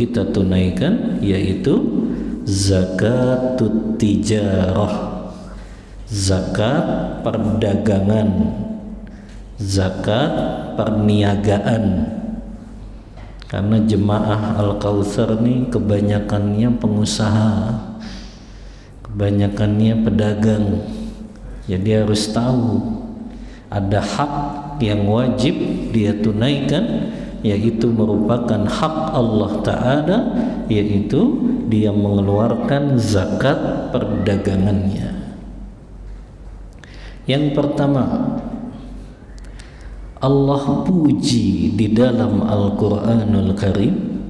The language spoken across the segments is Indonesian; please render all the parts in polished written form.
kita tunaikan, yaitu zakatut tijarah, zakat perdagangan, zakat perniagaan. Karena jemaah Al-Kautsar ini kebanyakannya pengusaha, kebanyakannya pedagang. Jadi harus tahu ada hak yang wajib dia tunaikan, yaitu merupakan hak Allah Ta'ala, yaitu dia mengeluarkan zakat perdagangannya. Yang pertama, Allah puji di dalam Al-Quranul Karim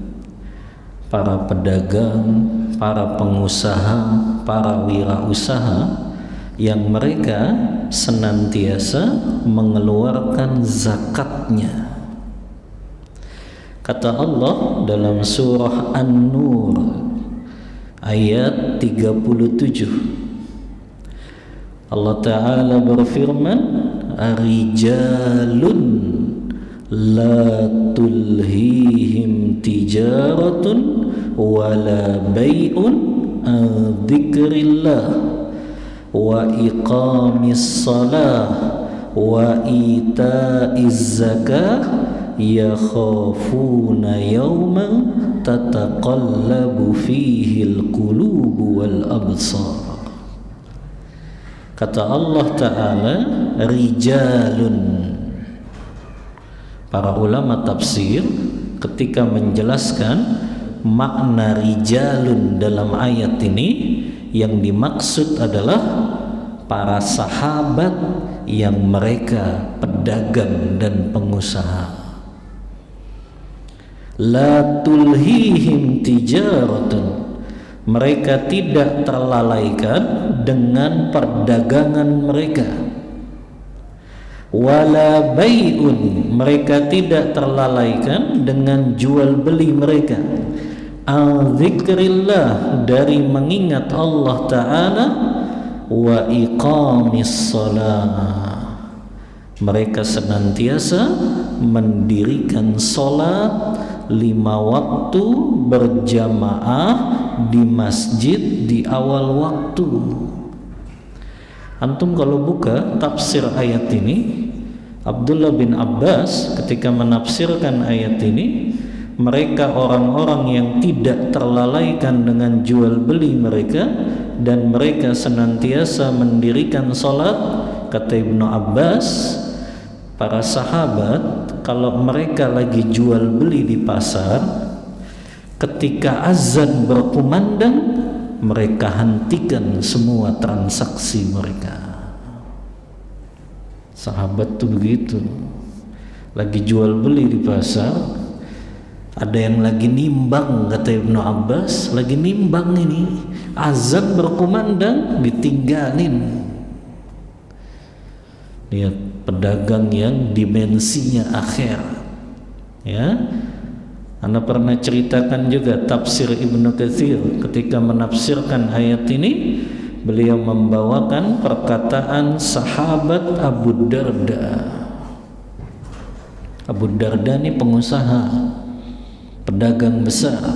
para pedagang, para pengusaha, para wirausaha yang mereka senantiasa mengeluarkan zakatnya. Kata Allah dalam surah An-Nur ayat 37, Allah Ta'ala berfirman, Arijalun la tulhihim tijaratun wala bay'un an dzikrillah wa iqamis salah wa ita'iz zakah yakhafuna yawman tataqallabu fihi al-qulubu wal absar. Kata Allah Ta'ala, rijalun. Para ulama tafsir ketika menjelaskan makna rijalun dalam ayat ini, yang dimaksud adalah para sahabat yang mereka pedagang dan pengusaha. La tulhihim tijaratun, mereka tidak terlalaikan dengan perdagangan mereka. Wala bay'un, mereka tidak terlalaikan dengan jual beli mereka. Al-dzikrillah, dari mengingat Allah Ta'ala. Wa iqamis salah, mereka senantiasa mendirikan salat 5 waktu berjamaah di masjid di awal waktu. Antum kalau buka tafsir ayat ini, Abdullah bin Abbas ketika menafsirkan ayat ini, mereka orang-orang yang tidak terlalaikan dengan jual beli mereka dan mereka senantiasa mendirikan salat. Kata Ibnu Abbas, para sahabat kalau mereka lagi jual beli di pasar, ketika azan berkumandang, mereka hentikan semua transaksi mereka. Sahabat tuh begitu, lagi jual beli di pasar, ada yang lagi nimbang. Kata Ibnu Abbas, lagi nimbang ini, azan berkumandang ditinggalin. Lihat pedagang yang dimensinya akhir, ya. Anda pernah ceritakan juga tafsir Ibnu Katsir ketika menafsirkan ayat ini, beliau membawakan perkataan sahabat Abu Darda. Abu Darda ini pengusaha, pedagang besar.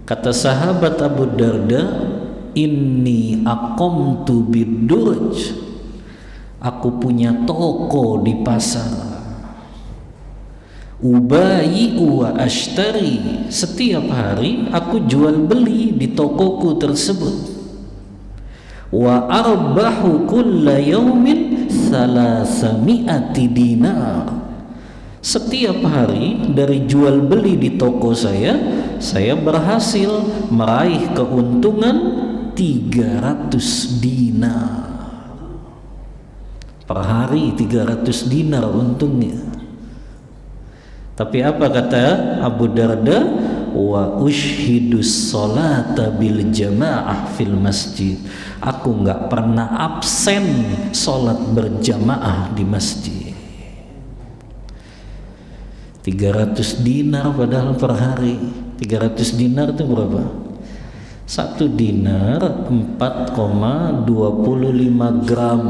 Kata sahabat Abu Darda, inni aqamtu bid-durj, aku punya toko di pasar. Ubayi'u wa ashtari, setiap hari aku jual beli di tokoku tersebut. Wa arbahu kulla yaumin 300 dinar, setiap hari dari jual beli di toko saya berhasil meraih keuntungan 300 dinar per hari. 300 dinar untungnya. Tapi apa kata Abu Darda? Wa ushhidus sholata bil jamaah fil masjid, aku nggak pernah absen sholat berjamaah di masjid. 300 dinar padahal per hari. 300 dinar itu berapa? 1 dinar 4,25 gram.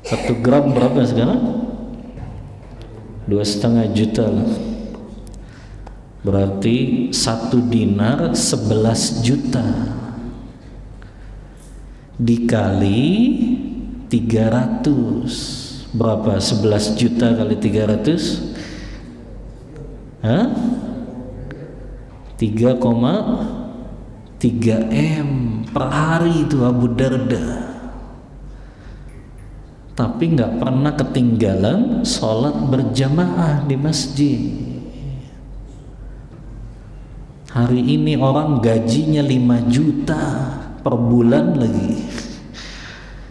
1 gram berapa sekarang? 2,5 juta lah. Berarti 1 dinar 11 juta dikali 300 berapa? 11 juta kali 300 3,3 M per hari itu Abu Darda. Tapi nggak pernah ketinggalan sholat berjamaah di masjid. Hari ini orang gajinya 5 juta per bulan lagi,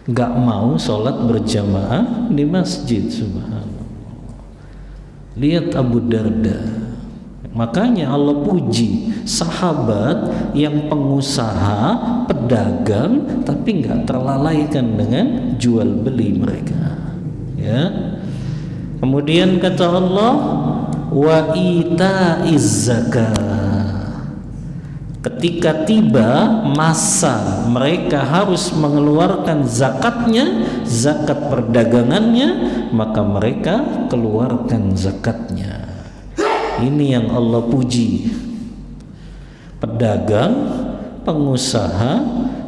nggak mau sholat berjamaah di masjid. Subhanallah. Lihat Abu Darda. Makanya Allah puji sahabat yang pengusaha, pedagang, tapi nggak terlalaikan dengan jual beli mereka. Ya. Kemudian kata Allah, wa itaiz zakat. Ketika tiba masa mereka harus mengeluarkan zakatnya, zakat perdagangannya, maka mereka keluarkan zakatnya. Ini yang Allah puji. Pedagang, pengusaha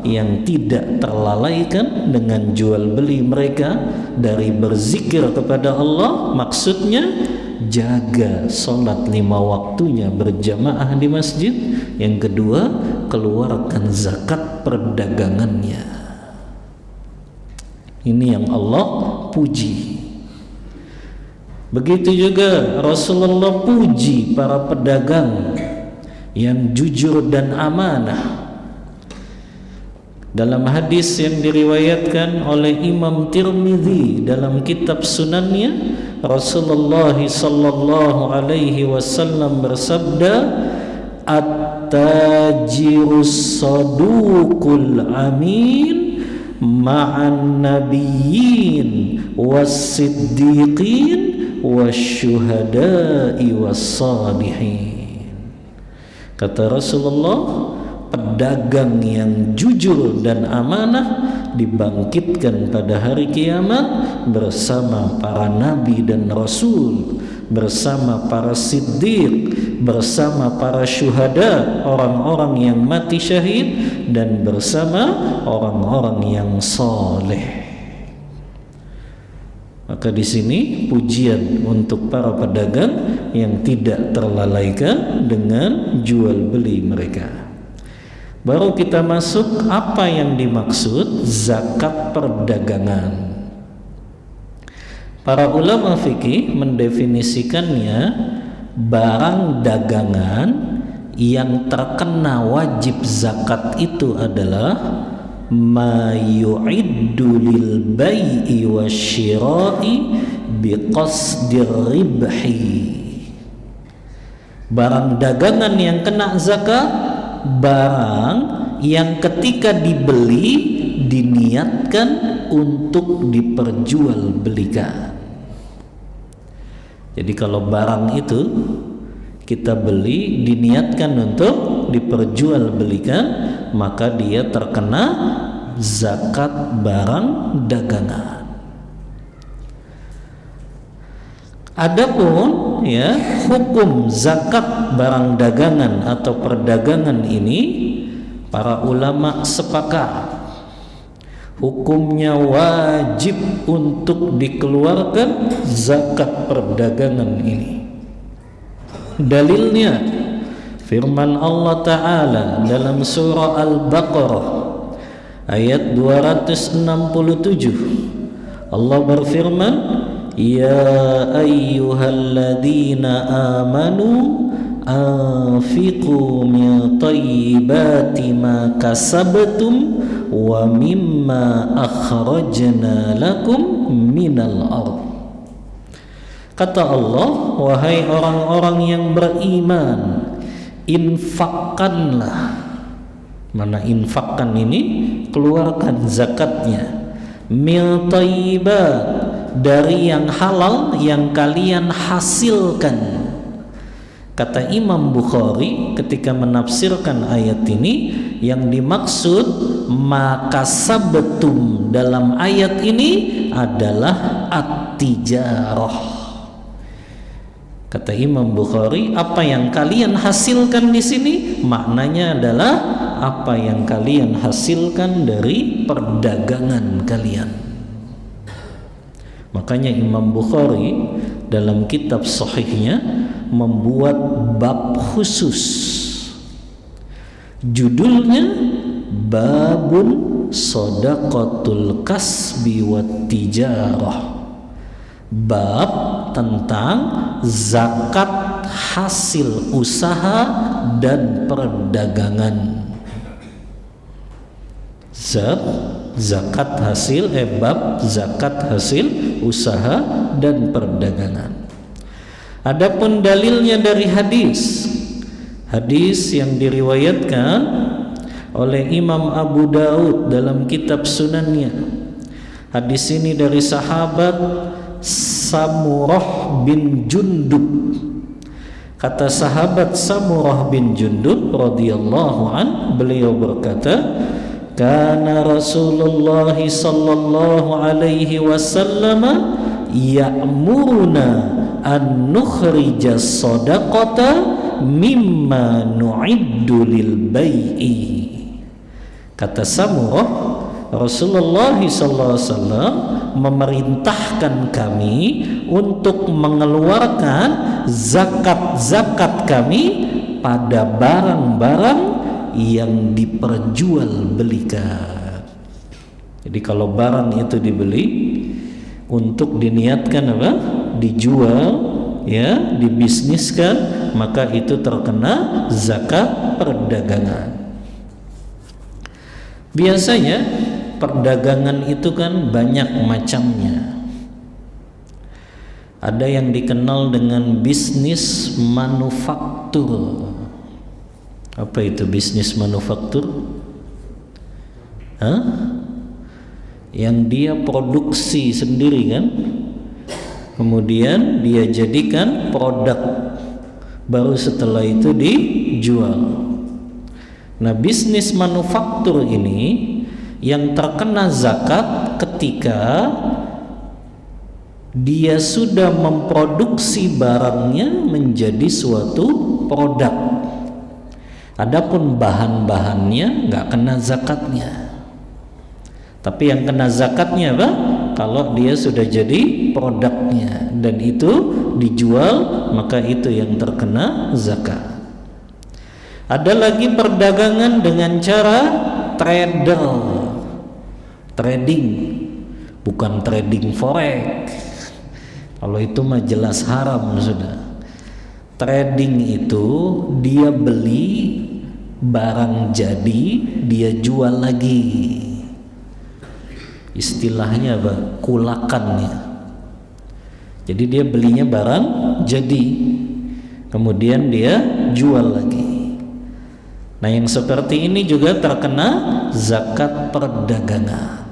yang tidak terlalaikan dengan jual beli mereka dari berzikir kepada Allah, maksudnya jaga sholat 5 waktunya berjamaah di masjid. Yang kedua, keluarkan zakat perdagangannya. Ini yang Allah puji. Begitu juga Rasulullah puji para pedagang yang jujur dan amanah. Dalam hadis yang diriwayatkan oleh Imam Tirmidzi dalam kitab Sunannya, Rasulullah sallallahu alaihi wasallam bersabda, "At-tajirus saduqul amin ma'an nabiyyin was-siddiqin wasyuhada'i was-salihin." Kata Rasulullah, pedagang yang jujur dan amanah dibangkitkan pada hari kiamat bersama para nabi dan rasul, bersama para siddiq, bersama para syuhada, orang-orang yang mati syahid, dan bersama orang-orang yang soleh. Maka di sini pujian untuk para pedagang yang tidak terlalaikan dengan jual beli mereka. Baru kita masuk apa yang dimaksud zakat perdagangan. Para ulama fikih mendefinisikannya barang dagangan yang terkena wajib zakat itu adalah ma yu'iddu lil bai'i wasyira'i biqasdir ribhi. Barang dagangan yang kena zakat, barang yang ketika dibeli diniatkan untuk diperjualbelikan. Jadi kalau barang itu kita beli diniatkan untuk diperjualbelikan, maka dia terkena zakat barang dagangan. Adapun ya hukum zakat barang dagangan atau perdagangan ini, para ulama sepakat hukumnya wajib untuk dikeluarkan zakat perdagangan ini. Dalilnya firman Allah Ta'ala dalam surah Al-Baqarah ayat 267. Allah berfirman, ya ayyuhalladzina amanu anfiqu min thayyibati ma kasabtum wa mimma akhrajna lakum minal ardh. Kata Allah, wahai orang-orang yang beriman, infakkanlah. Mana infakkan ini? Keluarkan zakatnya. Min thayyibat, dari yang halal yang kalian hasilkan. Kata Imam Bukhari ketika menafsirkan ayat ini, yang dimaksud makasabtum dalam ayat ini adalah at-tijarah. Kata Imam Bukhari, apa yang kalian hasilkan di sini maknanya adalah apa yang kalian hasilkan dari perdagangan kalian. Makanya Imam Bukhari dalam kitab sahihnya membuat bab khusus, judulnya Babun Shadaqatul Kasbi wat Tijarah, bab tentang zakat hasil usaha dan perdagangan. Zakat hasil bab zakat hasil usaha dan perdagangan. Adapun dalilnya dari hadis yang diriwayatkan oleh Imam Abu Daud dalam kitab Sunannya. Hadis ini dari sahabat Samurah bin Jundub. Kata sahabat Samurah bin Jundub radhiyallahu an, beliau berkata, kana Rasulullah sallallahu alaihi wasallam ya'muruna an nukhrija shadaqata mimma nu'iddu lil bai'i. Kata Samurah, Rasulullah SAW memerintahkan kami untuk mengeluarkan zakat kami pada barang-barang yang diperjualbelikan. Jadi kalau barang itu dibeli untuk diniatkan apa? Dijual, ya, dibisniskan, maka itu terkena zakat perdagangan. Biasanya perdagangan itu kan banyak macamnya. Ada yang dikenal dengan bisnis manufaktur. Apa itu bisnis manufaktur? Yang dia produksi sendiri kan, kemudian dia jadikan produk, baru setelah itu dijual. Nah, bisnis manufaktur ini yang terkena zakat ketika dia sudah memproduksi barangnya menjadi suatu produk. Adapun bahan-bahannya nggak kena zakatnya. Tapi yang kena zakatnya apa? Kalau dia sudah jadi produknya dan itu dijual, maka itu yang terkena zakat. Ada lagi perdagangan dengan cara trading, bukan trading forex. Kalau itu mah jelas haram sudah. Trading itu dia beli barang jadi, dia jual lagi. Istilahnya apa? Kulakannya. Jadi dia belinya barang jadi, kemudian dia jual lagi. Nah, yang seperti ini juga terkena zakat perdagangan.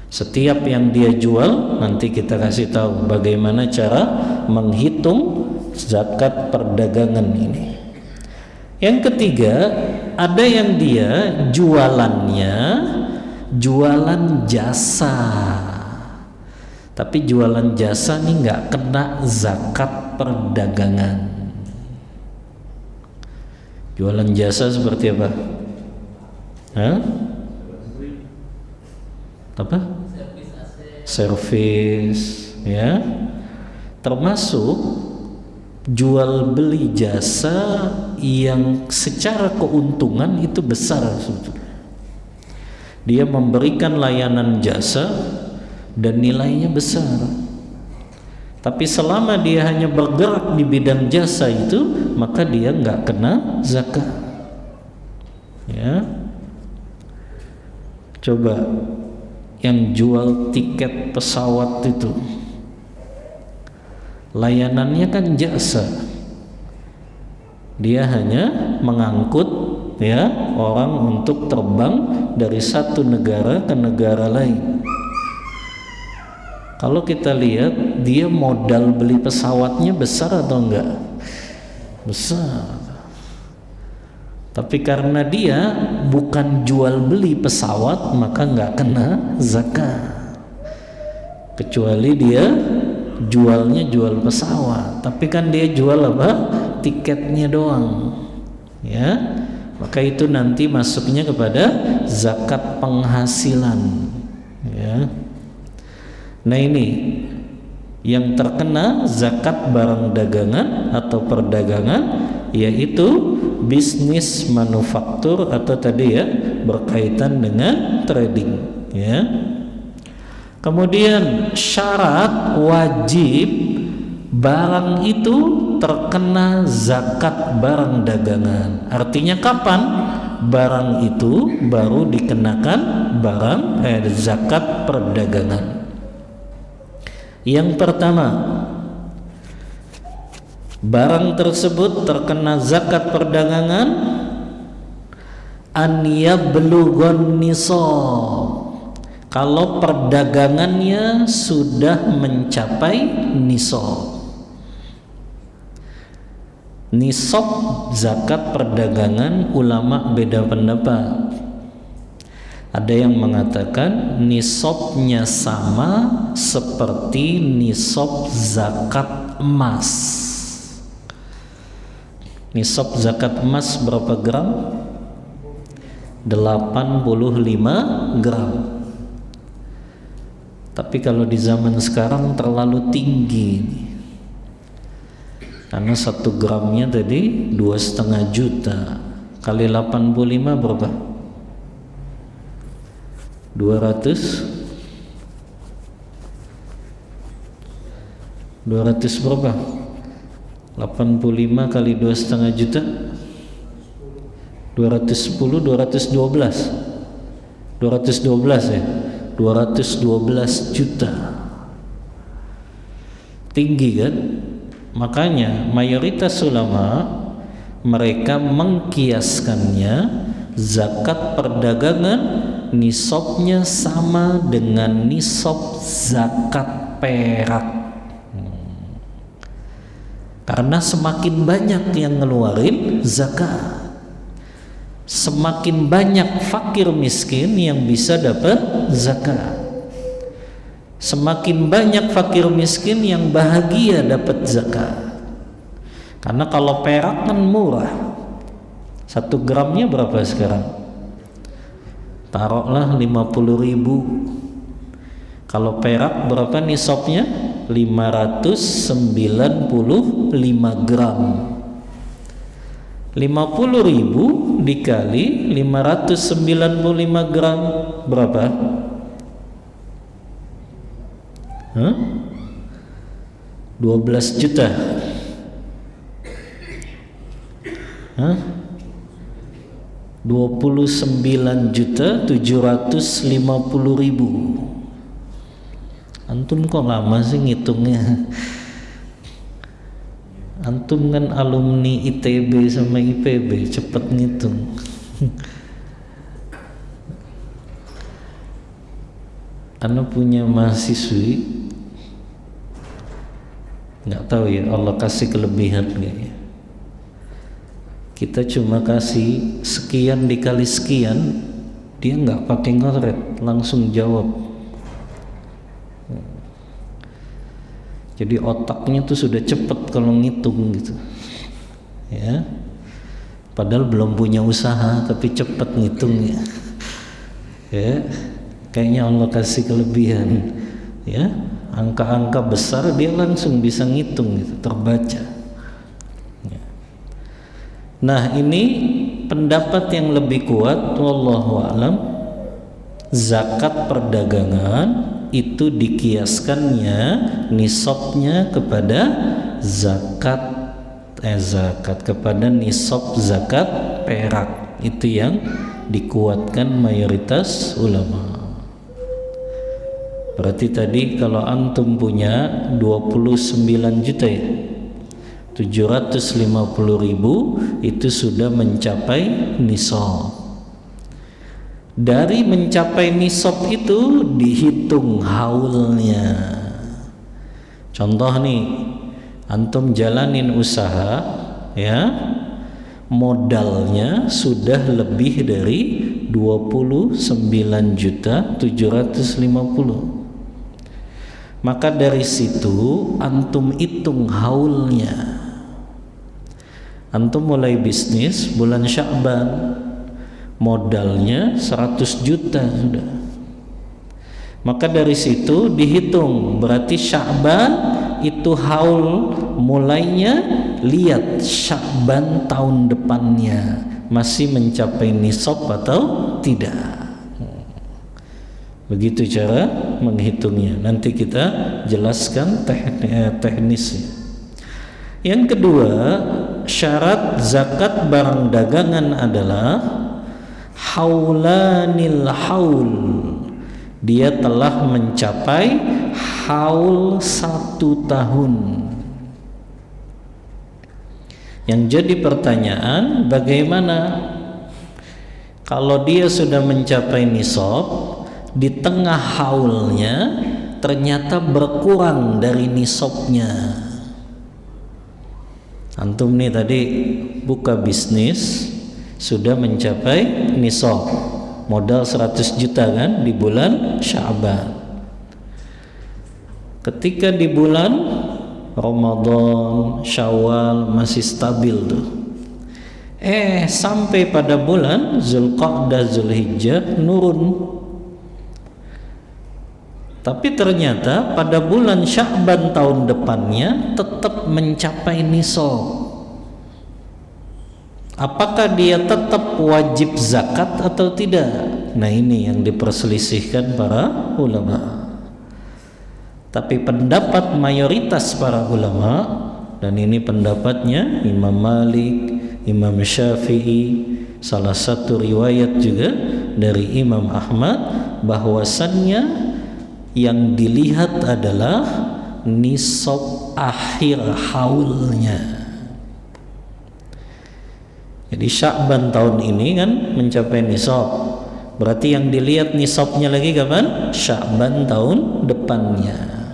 Setiap yang dia jual, nanti kita kasih tahu bagaimana cara menghitung zakat perdagangan ini. Yang ketiga, ada yang dia jualannya jualan jasa, tapi jualan jasa ini nggak kena zakat perdagangan. Jualan jasa seperti apa? Apa? Servis, ya. Termasuk jual beli jasa yang secara keuntungan itu besar sebetulnya. Dia memberikan layanan jasa dan nilainya besar. Tapi selama dia hanya bergerak di bidang jasa itu, maka dia nggak kena zakat. Ya, coba yang jual tiket pesawat itu, layanannya kan jasa. Dia hanya mengangkut, ya, orang untuk terbang dari satu negara ke negara lain. Kalau kita lihat, dia modal beli pesawatnya besar atau enggak? Besar. Tapi karena dia bukan jual beli pesawat, maka enggak kena zakat. Kecuali dia jualnya jual pesawat, tapi kan dia jual apa? Tiketnya doang, ya. Maka itu nanti masuknya kepada zakat penghasilan, ya. Nah ini yang terkena zakat barang dagangan atau perdagangan, yaitu bisnis manufaktur atau tadi ya berkaitan dengan trading, ya. Kemudian syarat wajib barang itu terkena zakat barang dagangan. Artinya kapan barang itu baru dikenakan zakat perdagangan? Yang pertama, barang tersebut terkena zakat perdagangan an yablughan nisab, kalau perdagangannya sudah mencapai nisab. Nisab zakat perdagangan ulama beda pendapat. Ada yang mengatakan nisabnya sama seperti nisab zakat emas. Nisab zakat emas berapa gram? 85 gram. Tapi kalau di zaman sekarang terlalu tinggi, karena 1 gramnya tadi 2,5 juta kali 85 berapa? 200 berapa? 85 kali 2,5 juta 210, 212 ya, 212 juta. Tinggi kan? Makanya mayoritas ulama mereka mengkiaskannya zakat perdagangan nisabnya sama dengan nisab zakat perak. Karena semakin banyak yang ngeluarin zakat, semakin banyak fakir miskin yang bisa dapat zakat, semakin banyak fakir miskin yang bahagia dapat zakat. Karena kalau perak kan murah, 1 gramnya berapa sekarang? Taruhlah 50.000. Kalau perak berapa nisabnya? 595 gram. 50.000 dikali 595 gram berapa? 12 juta. 29.750.000. Antum kok lama sih ngitungnya? Antum kan alumni ITB sama IPB, cepet ngitung. Anda punya mahasiswi, nggak tahu ya Allah kasih kelebihan nggak ya? Kita cuma kasih sekian dikali sekian, dia nggak pakai ngoret, langsung jawab. Jadi otaknya tuh sudah cepet kalau ngitung gitu, ya. Padahal belum punya usaha tapi cepet ngitungnya, ya. Kayaknya Allah kasih kelebihan, ya. Angka-angka besar dia langsung bisa ngitung gitu, terbaca. Nah ini pendapat yang lebih kuat, wallahu a'lam, zakat perdagangan itu dikiaskannya nisabnya kepada zakat kepada nisab zakat perak. Itu yang dikuatkan mayoritas ulama. Berarti tadi kalau antum punya 29 juta ya, 750.000 itu sudah mencapai nisab. Dari mencapai nisab itu dihitung haulnya. Contoh nih, antum jalanin usaha, ya, modalnya sudah lebih dari 29.750. Maka dari situ antum hitung haulnya. Antum mulai bisnis bulan Sya'ban, modalnya 100 juta sudah. Maka dari situ dihitung, berarti Sya'ban itu haul mulainya. Lihat Sya'ban tahun depannya masih mencapai nisab atau tidak. Begitu cara menghitungnya. Nanti kita jelaskan teknisnya. Yang kedua, syarat zakat barang dagangan adalah haulanil haul. Dia telah mencapai haul 1 tahun. Yang jadi pertanyaan, bagaimana kalau dia sudah mencapai nisab, di tengah haulnya ternyata berkurang dari nisabnya. Antum nih tadi buka bisnis sudah mencapai nisab, modal 100 juta kan di bulan Sya'ban. Ketika di bulan Ramadan, Syawal masih stabil tuh. Sampai pada bulan Zulqa'dah, Zulhijjah nurun. Tapi ternyata pada bulan Sya'ban tahun depannya tetap mencapai nisab. Apakah dia tetap wajib zakat atau tidak? Nah, ini yang diperselisihkan para ulama. Tapi pendapat mayoritas para ulama, dan ini pendapatnya Imam Malik, Imam Syafi'i, salah satu riwayat juga dari Imam Ahmad, bahwasannya yang dilihat adalah nisab akhir haulnya. Jadi Sya'ban tahun ini kan mencapai nisab, berarti yang dilihat nisabnya lagi kapan? Sya'ban tahun depannya.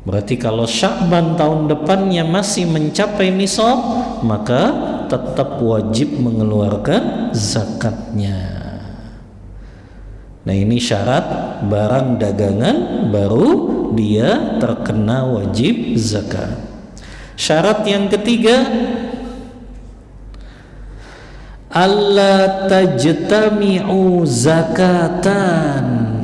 Berarti kalau Sya'ban tahun depannya masih mencapai nisab, maka tetap wajib mengeluarkan zakatnya. Nah, ini syarat barang dagangan baru dia terkena wajib zakat. Syarat yang ketiga, alla tajtami'u zakatan.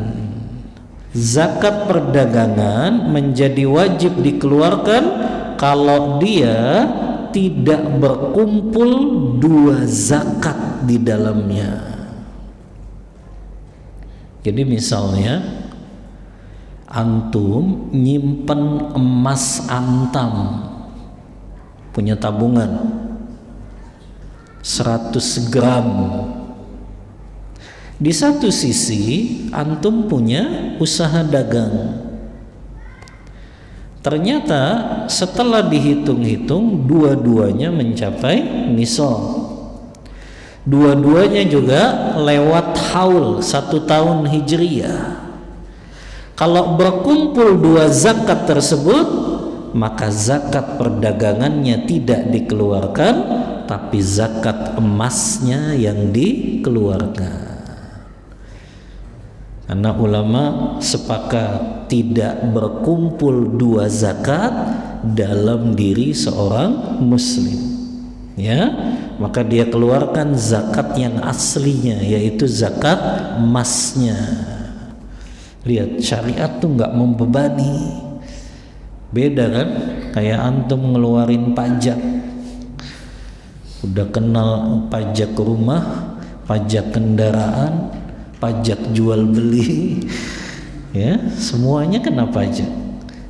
Zakat perdagangan menjadi wajib dikeluarkan kalau dia tidak berkumpul 2 zakat di dalamnya. Jadi misalnya antum nyimpen emas antam, punya tabungan 100 gram. Di satu sisi antum punya usaha dagang. Ternyata setelah dihitung-hitung dua-duanya mencapai nisab. Dua-duanya juga lewat haul 1 tahun hijriyah. Kalau berkumpul 2 zakat tersebut, maka zakat perdagangannya tidak dikeluarkan, tapi zakat emasnya yang dikeluarkan. Karena ulama sepakat tidak berkumpul 2 zakat dalam diri seorang muslim. Ya, maka dia keluarkan zakat yang aslinya, yaitu zakat emasnya. Lihat, syariat tuh nggak membebani. Beda kan, kayak antum ngeluarin pajak. Udah kenal pajak rumah, pajak kendaraan, pajak jual beli, ya semuanya kena pajak.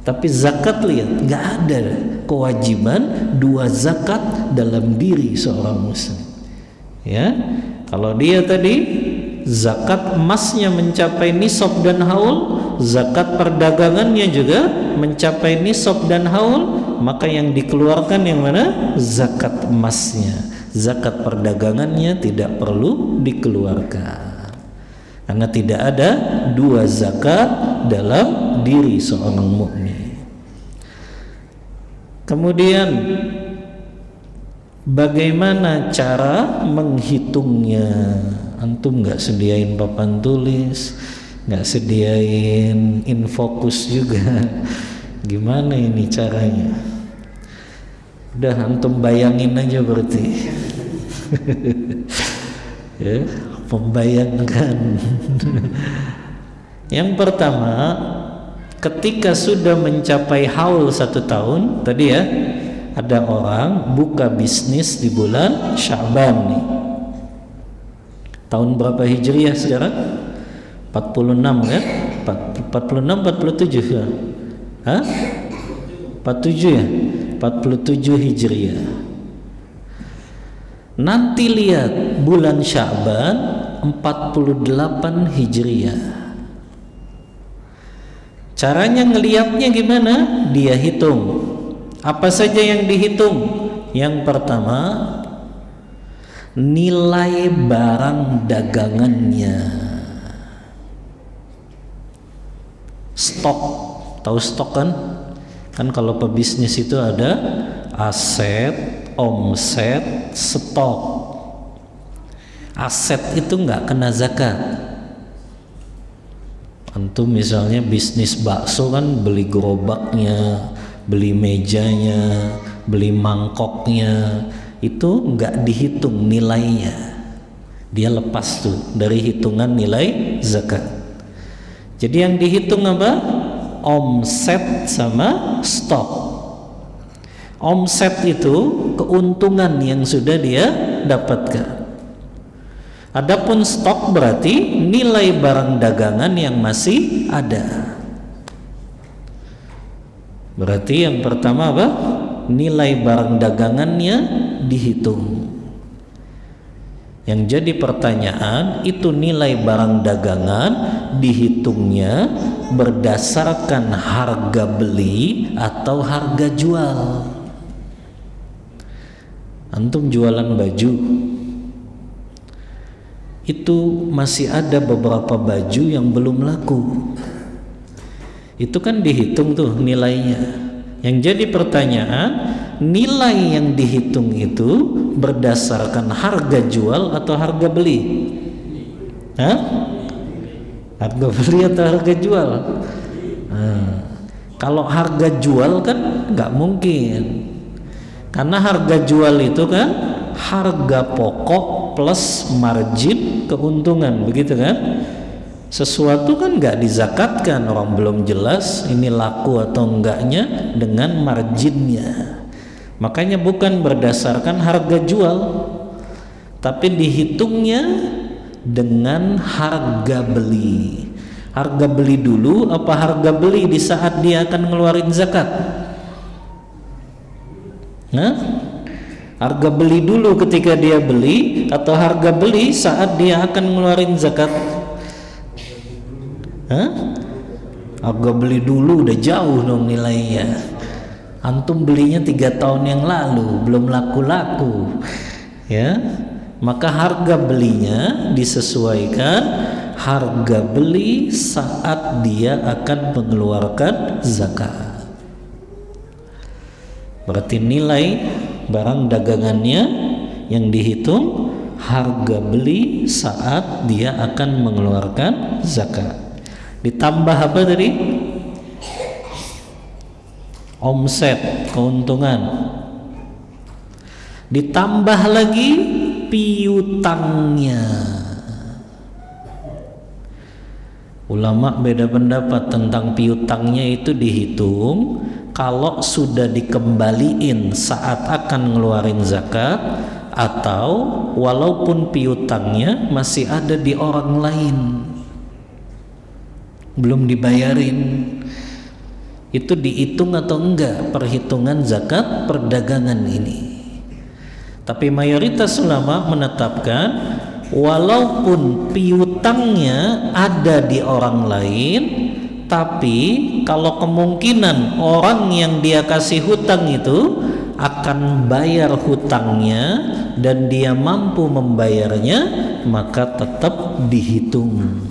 Tapi zakat, lihat, nggak ada kewajiban 2 zakat dalam diri seorang muslim. Ya, kalau dia tadi zakat emasnya mencapai nisab dan haul, zakat perdagangannya juga mencapai nisab dan haul, maka yang dikeluarkan yang mana? Zakat emasnya. Zakat perdagangannya tidak perlu dikeluarkan. Karena tidak ada 2 zakat dalam diri seorang mukmin. Kemudian bagaimana cara menghitungnya? Antum nggak sediain papan tulis, nggak sediain infocus juga. Gimana ini caranya? Udah antum bayangin aja berarti. Ya, membayangkan. Yang pertama, ketika sudah mencapai haul 1 tahun, tadi ya, ada orang buka bisnis di bulan Sya'ban nih. Tahun berapa Hijriah sekarang? 46 kan? 46, 47 ya? Hah? 47 ya? 47 Hijriah. Nanti lihat bulan Sya'ban 48 Hijriah. Caranya ngelihatnya gimana? Dia hitung. Apa saja yang dihitung? Yang pertama, nilai barang dagangannya. Stok, tahu stok kan? Kan kalau pebisnis itu ada aset, omset, stok. Aset itu nggak kena zakat. Antum misalnya bisnis bakso kan, beli gerobaknya, beli mejanya, beli mangkoknya, itu nggak dihitung nilainya. Dia lepas tuh dari hitungan nilai zakat. Jadi yang dihitung apa? Omset sama stok. Omset itu keuntungan yang sudah dia dapatkan. Adapun stok berarti nilai barang dagangan yang masih ada. Berarti yang pertama apa? Nilai barang dagangannya dihitung. Yang jadi pertanyaan, itu nilai barang dagangan dihitungnya berdasarkan harga beli atau harga jual. Antum jualan baju, itu masih ada beberapa baju yang belum laku. Itu kan dihitung tuh nilainya. Yang jadi pertanyaan, nilai yang dihitung itu berdasarkan harga jual atau harga beli? Hah? Harga beli atau harga jual? Kalau harga jual kan nggak mungkin, karena harga jual itu kan harga pokok plus margin keuntungan, begitu kan? Sesuatu kan nggak dizakatkan, orang belum jelas ini laku atau enggaknya dengan marginnya. Makanya bukan berdasarkan harga jual, tapi dihitungnya dengan harga beli. Harga beli dulu apa harga beli di saat dia akan ngeluarin zakat? Nah, harga beli dulu ketika dia beli atau harga beli saat dia akan ngeluarin zakat? Hah? Harga beli dulu udah jauh dong nilainya. Antum belinya 3 tahun yang lalu, belum laku-laku, ya. Maka harga belinya disesuaikan harga beli saat dia akan mengeluarkan zakat. Berarti nilai barang dagangannya yang dihitung harga beli saat dia akan mengeluarkan zakat. Ditambah apa tadi? Omset, keuntungan. Ditambah lagi piutangnya. Ulama beda pendapat tentang piutangnya. Itu dihitung kalau sudah dikembaliin saat akan ngeluarin zakat, atau walaupun piutangnya masih ada di orang lain, belum dibayarin. Itu dihitung atau enggak perhitungan zakat perdagangan ini. Tapi mayoritas ulama menetapkan walaupun piutangnya ada di orang lain, tapi kalau kemungkinan orang yang dia kasih hutang itu akan bayar hutangnya dan dia mampu membayarnya, maka tetap dihitung.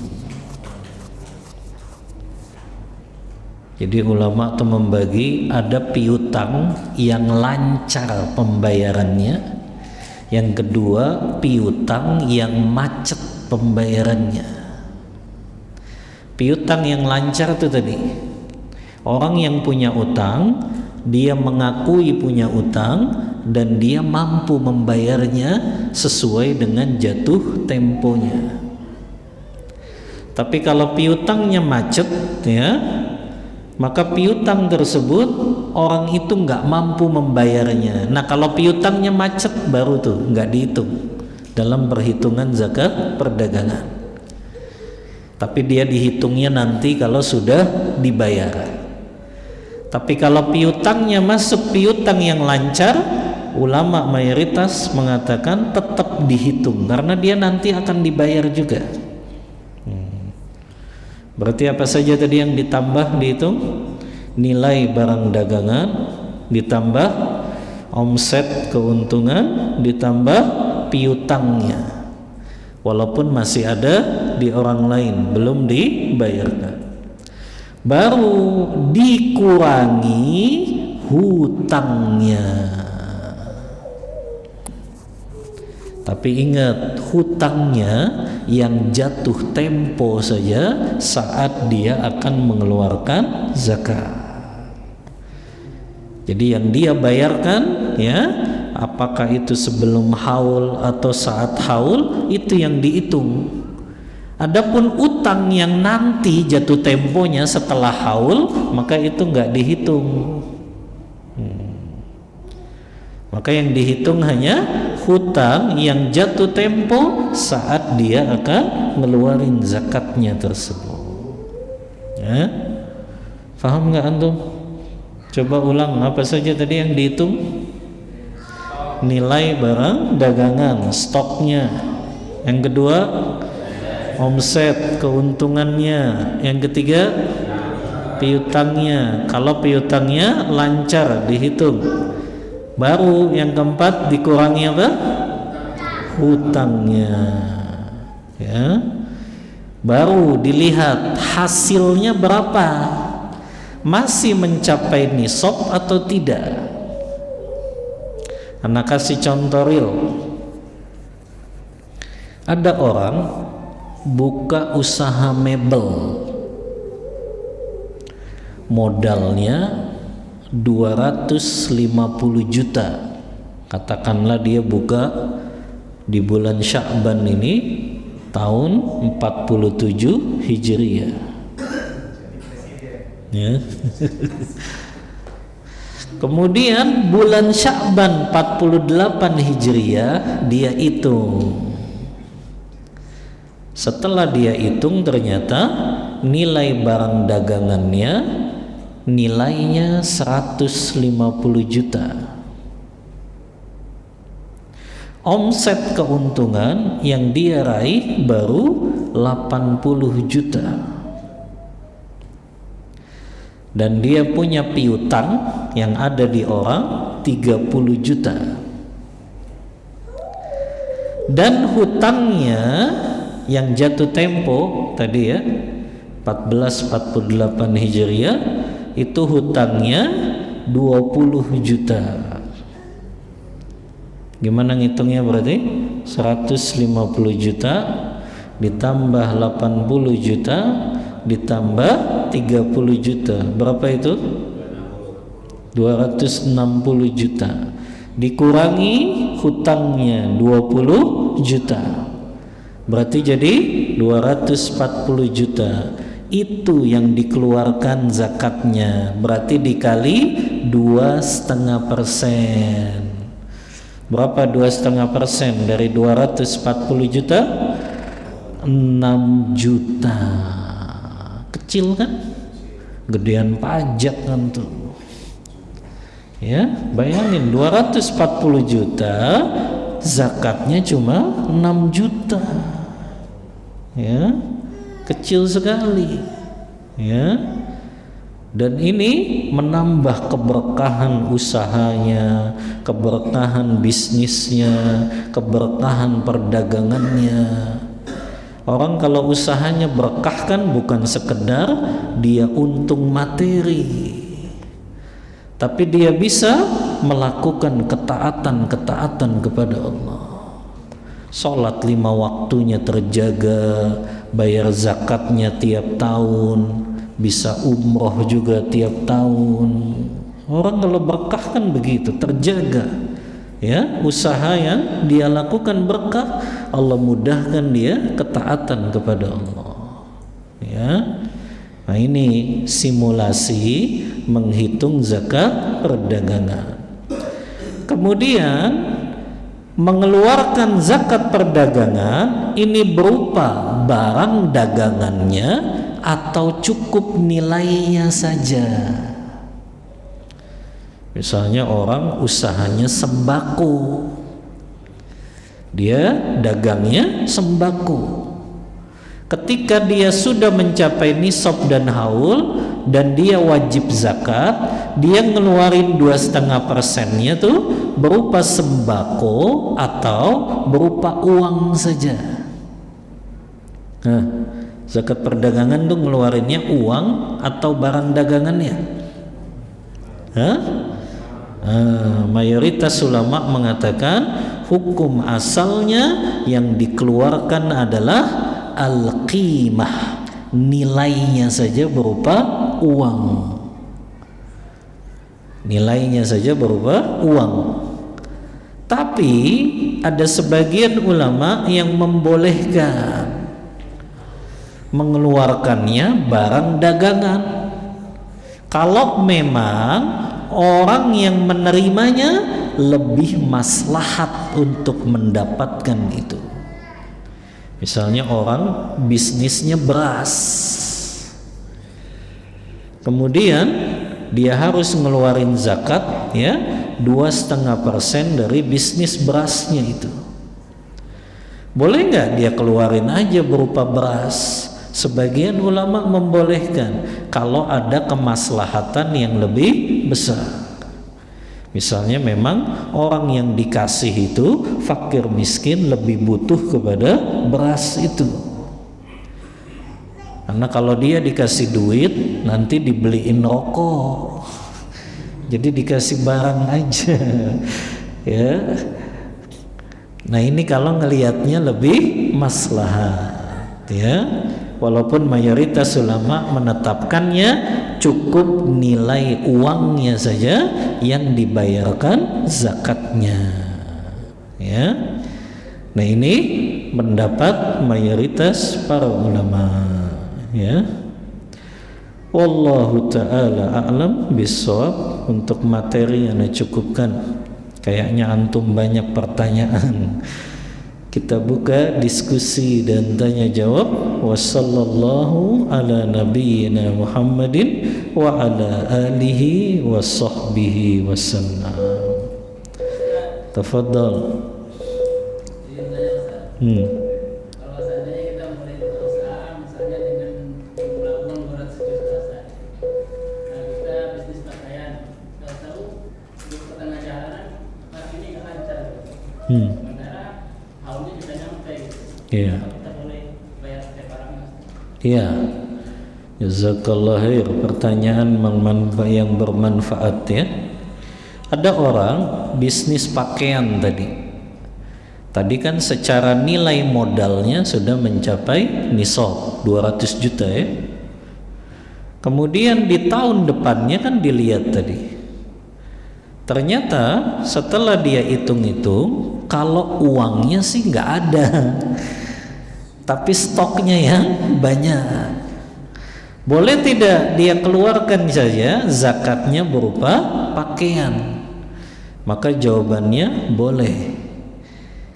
Jadi ulama itu membagi, ada piutang yang lancar pembayarannya, yang kedua piutang yang macet pembayarannya. Piutang yang lancar itu tadi, orang yang punya utang, dia mengakui punya utang dan dia mampu membayarnya sesuai dengan jatuh temponya. Tapi kalau piutangnya macet, ya, maka piutang tersebut orang itu nggak mampu membayarnya. Nah, kalau piutangnya macet baru tuh nggak dihitung dalam perhitungan zakat perdagangan. Tapi dia dihitungnya nanti kalau sudah dibayar. Tapi kalau piutangnya masuk piutang yang lancar, ulama mayoritas mengatakan tetap dihitung karena dia nanti akan dibayar juga. Berarti apa saja tadi yang ditambah dihitung? Nilai barang dagangan, ditambah omset keuntungan, ditambah piutangnya. Walaupun masih ada di orang lain, belum dibayarkan. Baru dikurangi hutangnya. Tapi ingat, hutangnya yang jatuh tempo saja saat dia akan mengeluarkan zakat. Jadi yang dia bayarkan, ya, apakah itu sebelum haul atau saat haul, itu yang dihitung. Adapun utang yang nanti jatuh temponya setelah haul, maka itu nggak dihitung. Maka yang dihitung hanya hutang yang jatuh tempo saat dia akan ngeluarin zakatnya tersebut. Ya, paham nggak antum? Coba ulang apa saja tadi yang dihitung? Nilai barang dagangan, stoknya. Yang kedua, omset keuntungannya. Yang ketiga, piutangnya. Kalau piutangnya lancar dihitung. Baru yang keempat dikurangi apa? Hutangnya. Ya. Baru dilihat hasilnya berapa, masih mencapai nisab atau tidak. Anak kasih contoh real. Ada orang buka usaha mebel, modalnya 250 juta. Katakanlah dia buka di bulan Sya'ban ini tahun 47 Hijriah. Ya. Kemudian bulan Sya'ban 48 Hijriah dia hitung. Setelah dia hitung ternyata nilai barang dagangannya nilainya 150 juta. Omset keuntungan yang dia raih baru 80 juta. Dan dia punya piutang yang ada di orang 30 juta. Dan hutangnya yang jatuh tempo tadi ya 1448 Hijriah itu hutangnya 20 juta. Gimana ngitungnya berarti? 150 juta ditambah 80 juta ditambah 30 juta. Berapa itu? 260 juta. Dikurangi hutangnya 20 juta. Berarti jadi 240 juta. Itu yang dikeluarkan zakatnya. Berarti dikali 2,5%. Berapa 2,5% dari 240 juta? 6 juta. Kecil kan? Gedean pajak kan tuh. Ya, bayangin 240 juta zakatnya cuma 6 juta. Ya, kecil sekali. Ya. Dan ini menambah keberkahan usahanya, keberkahan bisnisnya, keberkahan perdagangannya. Orang kalau usahanya berkah kan bukan sekedar dia untung materi, tapi dia bisa melakukan ketaatan-ketaatan kepada Allah. sholat 5 waktunya terjaga, bayar zakatnya tiap tahun, bisa umroh juga tiap tahun. Orang kalau berkah kan begitu, terjaga. Ya, usaha yang dia lakukan berkah, Allah mudahkan dia ketaatan kepada Allah. Ya. Nah, ini simulasi menghitung zakat perdagangan. Kemudian mengeluarkan zakat perdagangan ini berupa barang dagangannya atau cukup nilainya saja. Misalnya orang usahanya sembako, dia dagangnya sembako. Ketika dia sudah mencapai nisab dan haul dan dia wajib zakat, dia ngeluarin 2,5%-nya tuh berupa sembako atau berupa uang saja. Nah, zakat perdagangan tuh ngeluarinnya uang atau barang dagangannya. Hah? Mayoritas ulama mengatakan hukum asalnya yang dikeluarkan adalah al-qimah, nilainya saja berupa uang. Nilainya saja berupa uang. Tapi ada sebagian ulama yang membolehkan mengeluarkannya barang dagangan kalau memang orang yang menerimanya lebih maslahat untuk mendapatkan itu. Misalnya orang bisnisnya beras, kemudian dia harus ngeluarin zakat, ya, 2,5% dari bisnis berasnya itu. Boleh nggak dia keluarin aja berupa beras? Sebagian ulama membolehkan kalau ada kemaslahatan yang lebih besar. Misalnya memang orang yang dikasih itu fakir miskin lebih butuh kepada beras itu. Karena kalau dia dikasih duit nanti dibeliin rokok. Jadi dikasih barang aja. Ya. Nah, ini kalau ngelihatnya lebih maslahat, ya. Walaupun mayoritas ulama menetapkannya cukup nilai uangnya saja yang dibayarkan zakatnya, ya. Nah, ini pendapat mayoritas para ulama, ya. Wallahu ta'ala a'lam bissawab. Untuk materi yang cukupkan, kayaknya antum banyak pertanyaan. Kita buka diskusi dan tanya jawab. Wassallallahu ala nabiyyina Muhammadin wa ala alihi wa sahbihi wasallam. Tafadhal. Kalau seandainya kita mulai berusaha misalnya dengan jumlah uang 200 juta saja. Nah, kita bisnis pakaian, kita tahu di tengah jalan tapi ini nggak lancar. Sementara haulnya sudah nyampe. Iya. Kita boleh bayar setiap barangnya. Iya. Jazakallah khair. Pertanyaan yang bermanfaat, ya. Ada orang bisnis pakaian tadi. Tadi kan secara nilai modalnya sudah mencapai nisab 200 juta, ya. Kemudian di tahun depannya kan dilihat tadi. Ternyata setelah dia hitung-hitung, kalau uangnya sih nggak ada, tapi stoknya yang banyak. Boleh tidak dia keluarkan saja zakatnya berupa pakaian? Maka jawabannya boleh.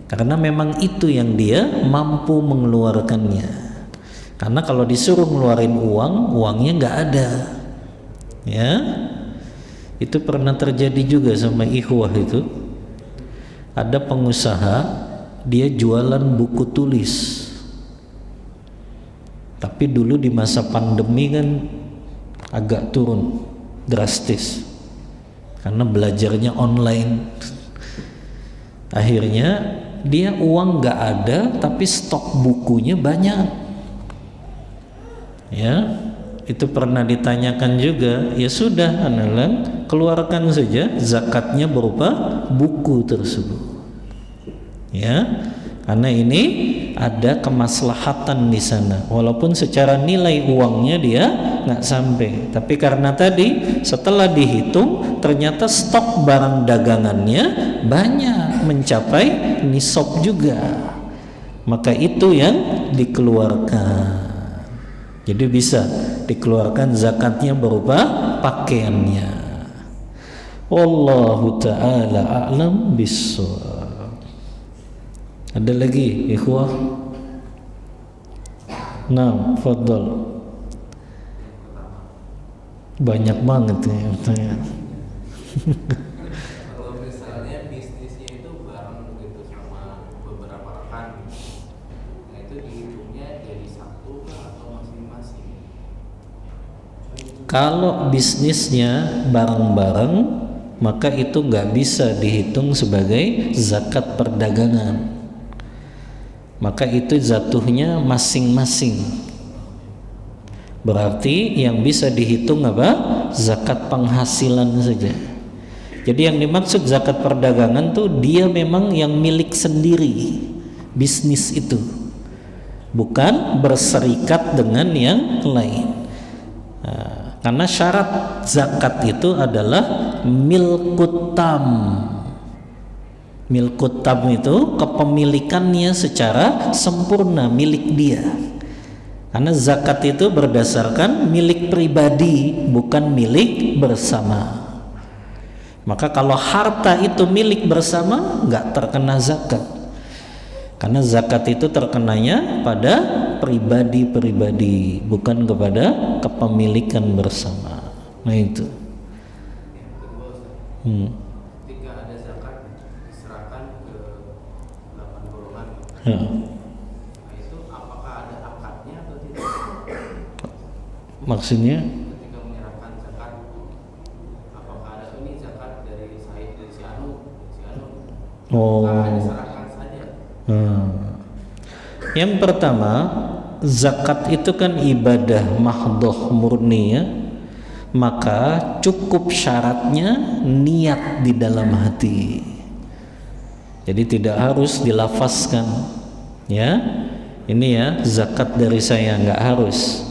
Karena memang itu yang dia mampu mengeluarkannya. Karena kalau disuruh ngeluarin uang, uangnya nggak ada, ya. Itu pernah terjadi juga sama ikhwah itu. Ada pengusaha, dia jualan buku tulis. Tapi dulu di masa pandemi kan agak turun drastis karena belajarnya online. Akhirnya dia uang nggak ada tapi stok bukunya banyak, ya. Itu pernah ditanyakan juga. Ya sudah, analan keluarkan saja zakatnya berupa buku tersebut, ya. karena ini ada kemaslahatan di sana, walaupun secara nilai uangnya dia nggak sampai, tapi karena tadi setelah dihitung ternyata stok barang dagangannya banyak, mencapai nisab juga, maka itu yang dikeluarkan. Jadi bisa dikeluarkan zakatnya berupa pakaiannya. Wallahu ta'ala a'lam bissawab. Ada lagi ikhwah? Nah, fadhal. Banyak banget ya pertanyaan. Kalau misalnya bisnisnya itu bareng gitu sama beberapa rekan, nah itu dihitungnya jadi satu atau masing-masing? Kalau bisnisnya bareng-bareng, maka itu nggak bisa dihitung sebagai zakat perdagangan. Maka itu jatuhnya masing-masing. Berarti yang bisa dihitung apa? Zakat penghasilan saja. Jadi yang dimaksud zakat perdagangan tuh dia memang yang milik sendiri bisnis itu, bukan berserikat dengan yang lain. Nah, karena syarat zakat itu adalah milkut tam. Milkut tam itu kepemilikannya secara sempurna milik dia. Karena zakat itu berdasarkan milik pribadi, bukan milik bersama. Maka kalau harta itu milik bersama, nggak terkena zakat. Karena zakat itu terkenanya pada pribadi-pribadi, bukan kepada kepemilikan bersama. Nah itu. Ketika ada zakat diserahkan ke 8 golongan. Ya. Nah itu apakah ada akadnya atau tidak? Maksudnya? Ketika menyerahkan zakat, apakah ada ini zakat dari Said, dari si Anu, Oh. apakah diserahkan saja? Yang pertama, zakat itu kan ibadah mahdhah murni ya. Maka cukup syaratnya niat di dalam hati. Jadi tidak harus dilafazkan ya. Ini ya zakat dari saya, nggak harus.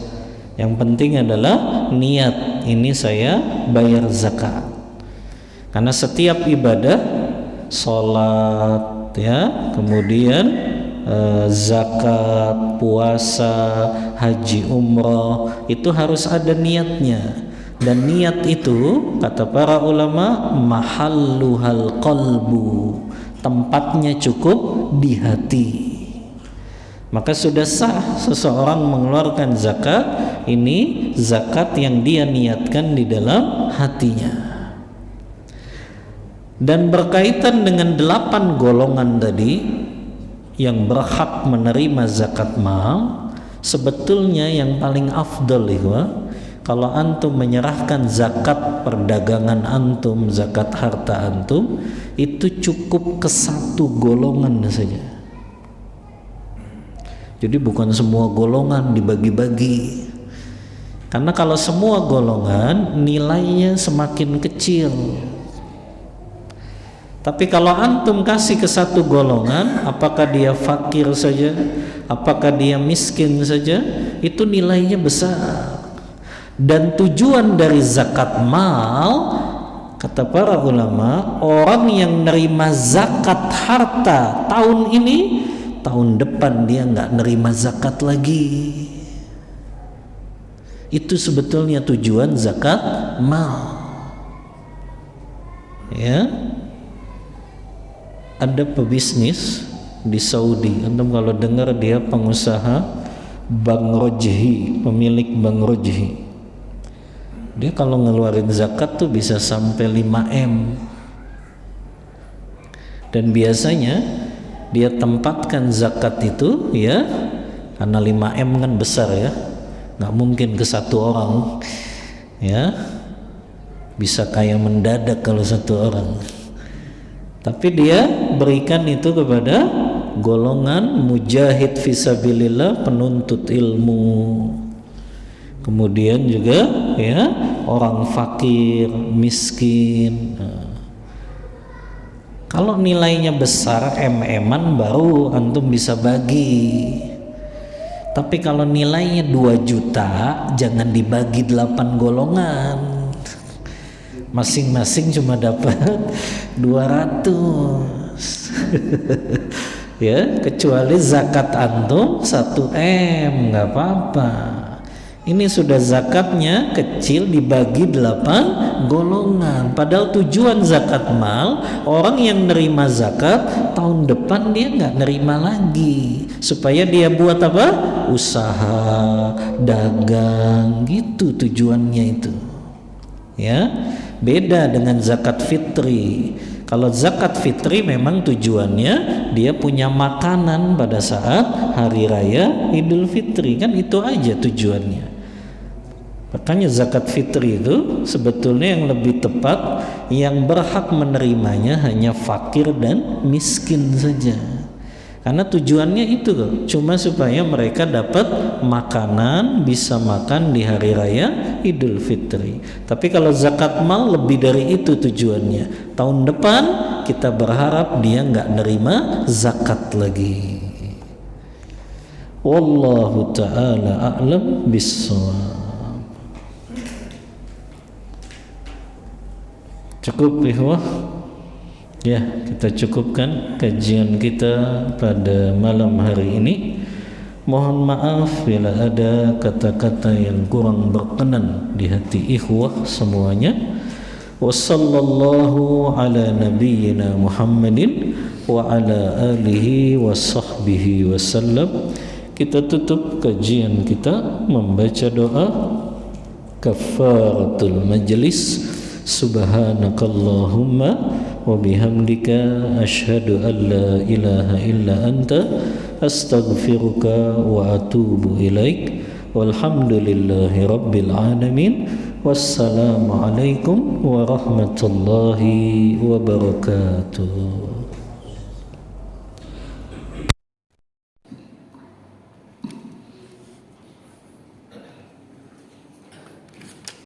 Yang penting adalah niat, ini saya bayar zakat. Karena setiap ibadah, sholat ya, kemudian zakat, puasa, haji, umrah, itu harus ada niatnya. Dan niat itu kata para ulama mahalluhal qalbu, tempatnya cukup di hati. Maka sudah sah seseorang mengeluarkan zakat, ini zakat yang dia niatkan di dalam hatinya. Dan berkaitan dengan 8 golongan tadi yang berhak menerima zakat mal, sebetulnya yang paling afdal kalau antum menyerahkan zakat perdagangan antum, zakat harta antum, itu cukup ke 1 golongan saja. Jadi bukan semua golongan dibagi-bagi. Karena kalau semua golongan nilainya semakin kecil. Tapi kalau antum kasih ke 1 golongan, apakah dia fakir saja, apakah dia miskin saja, itu nilainya besar. Dan tujuan dari zakat mal, kata para ulama, orang yang nerima zakat harta tahun ini, tahun depan dia nggak nerima zakat lagi. Itu sebetulnya tujuan zakat mal. Ya, ada pebisnis di Saudi, antum kalau dengar dia pengusaha Bang Rojhi, pemilik Bang Rojhi. Dia kalau ngeluarin zakat tuh bisa sampai 5M. Dan biasanya dia tempatkan zakat itu ya, karena 5M kan besar ya, nggak mungkin ke 1 orang ya, bisa kayak mendadak kalau 1 orang. Tapi dia berikan itu kepada golongan mujahid fisabilillah, penuntut ilmu, kemudian juga ya orang fakir, miskin. Kalau nilainya besar, MM-an, baru antum bisa bagi. Tapi kalau nilainya 2 juta, jangan dibagi 8 golongan. Masing-masing cuma dapat 200. Ya, kecuali zakat antum 1 M, nggak apa-apa. Ini sudah zakatnya kecil dibagi 8 golongan. Padahal tujuan zakat mal, orang yang nerima zakat tahun depan dia nggak nerima lagi, supaya dia buat apa? Usaha, dagang, gitu tujuannya itu. Ya, beda dengan zakat fitri. Kalau zakat fitri memang tujuannya dia punya makanan pada saat hari raya Idul Fitri, kan itu aja tujuannya. Makanya zakat fitri itu sebetulnya yang lebih tepat, yang berhak menerimanya hanya fakir dan miskin saja. Karena tujuannya itu cuma supaya mereka dapat makanan, bisa makan di hari raya Idul Fitri. Tapi kalau zakat mal lebih dari itu tujuannya. Tahun depan kita berharap dia nggak nerima zakat lagi. Wallahu ta'ala a'lam bissawab. Cukup ikhwah. Ya, kita cukupkan kajian kita pada malam hari ini. Mohon maaf bila ada kata-kata yang kurang berkenan di hati ikhwah semuanya. Wassallallahu ala nabiyyina Muhammadin wa ala alihi wa sahbihi wasallam. Kita tutup kajian kita membaca doa kafaratul majlis. Subhanakallahumma wa bihamdika asyhadu an la ilaha illa anta astaghfiruka wa atubu ilaik. Walhamdulillahi rabbil alamin. Wassalamu alaikum warahmatullahi wabarakatuh.